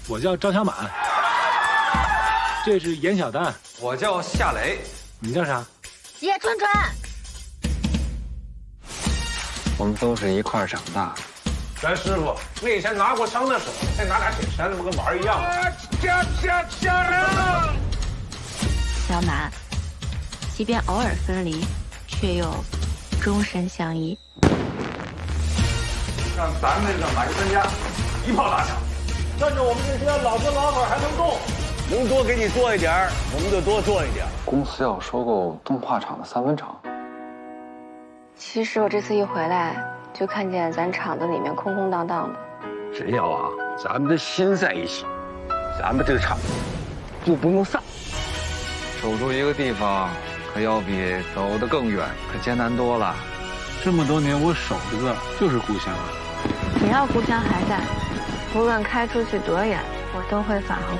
我叫赵小满，这是严小丹，我叫夏雷，你叫啥？叶春春。我们都是一块儿长大。咱师傅那以前拿过枪的手，再拿俩铁钳子，不跟玩儿一样吗？小满，即便偶尔分离，却又终身相依。让咱那个马家三家一炮打响，趁着我们这些老哥老粉还能动，能多给你做一点儿，我们就多做一点儿。公司要收购动画厂的3分厂。其实我这次一回来，就看见咱厂子里面空空荡荡的。只要啊，咱们的心在一起，咱们这个厂就不能散。守住一个地方，可要比走得更远可艰难多了。这么多年我守着的就是故乡啊。只要故乡还在，无论开出去多远，我都会返航。